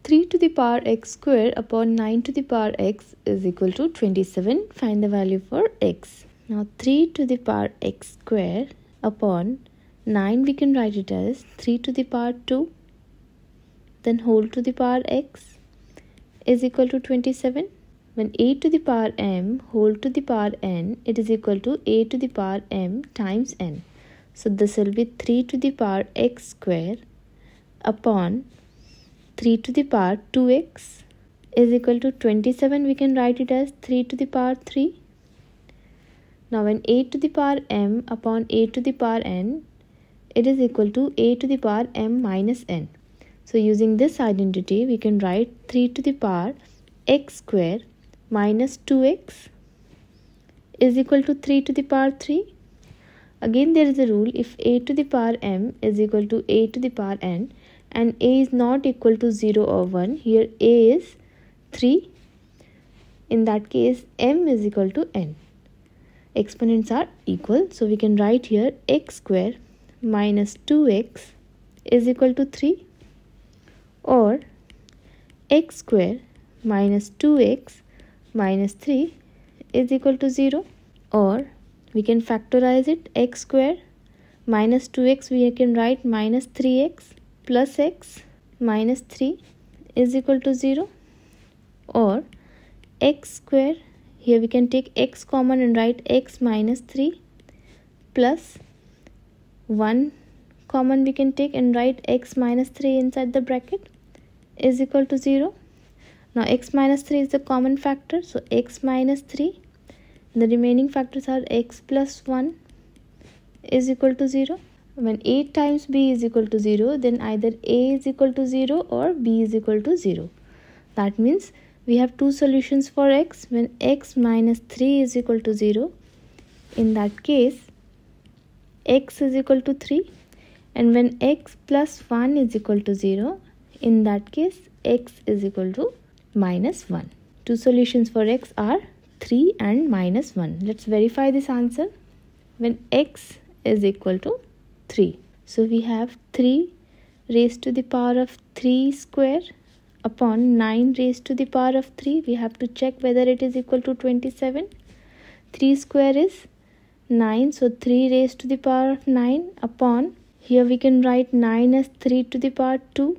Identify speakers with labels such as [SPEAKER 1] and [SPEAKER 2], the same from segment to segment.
[SPEAKER 1] 3 to the power x square upon 9 to the power x is equal to 27. Find the value for x. Now 3 to the power x square upon 9, we can write it as 3 to the power 2, then whole to the power x is equal to 27. When a to the power m whole to the power n, it is equal to a to the power m times n. So this will be 3 to the power x square upon 3 to the power 2x is equal to 27. We can write it as 3 to the power 3. Now when a to the power m upon a to the power n, it is equal to a to the power m minus n. So using this identity, we can write 3 to the power x square minus 2x is equal to 3 to the power 3. Again, there is a rule: if a to the power m is equal to a to the power n and a is not equal to 0 or 1, here a is 3. In that case, m is equal to n. Exponents are equal, so we can write here x square minus 2x is equal to 3, or x square minus 2x minus 3 is equal to 0, or we can factorize it. X square minus 2x, we can write minus 3x plus x minus 3 is equal to 0, or x square, here we can take x common and write x minus 3 plus 1 common we can take and write x minus 3 inside the bracket is equal to 0. Now x minus 3 is the common factor, so x minus 3, the remaining factors are x plus 1 is equal to 0. When a times b is equal to 0, then either a is equal to 0 or b is equal to 0. That means we have two solutions for x. When x minus 3 is equal to 0, in that case x is equal to 3, and when x plus 1 is equal to 0, in that case x is equal to minus 1. Two solutions for x are 3 and minus 1. Let's verify this answer. When x is equal to 3, so we have 3 raised to the power of 3 square upon 9 raised to the power of 3. We have to check whether it is equal to 27. 3 square is 9, so 3 raised to the power of 9 upon, here we can write 9 as 3 to the power 2,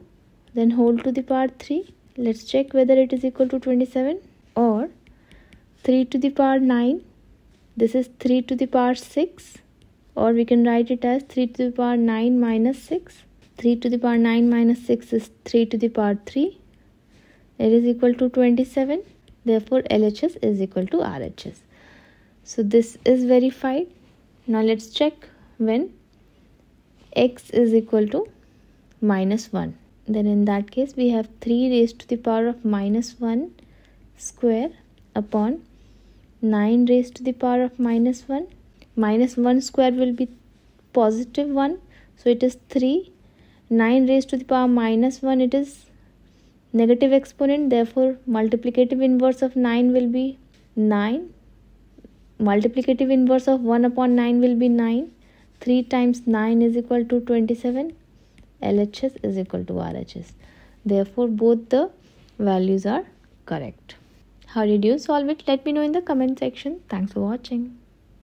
[SPEAKER 1] then whole to the power 3. Let's check whether it is equal to 27, or 3 to the power 9, this is 3 to the power 6, or we can write it as 3 to the power 9 minus 6. 3 to the power 9 minus 6 is 3 to the power 3. It is equal to 27. Therefore, LHS is equal to RHS. So this is verified. Now let's check when x is equal to minus 1. Then in that case, we have 3 raised to the power of minus 1 square upon 9 raised to the power of minus 1. Minus 1 square will be positive 1, so it is 3. 9 raised to the power minus 1, it is negative exponent, therefore multiplicative inverse of 9 will be 9. Multiplicative inverse of 1 upon 9 will be 9. 3 times 9 is equal to 27. LHS is equal to RHS. Therefore, both the values are correct. How did you solve it? Let me know in the comment section. Thanks for watching.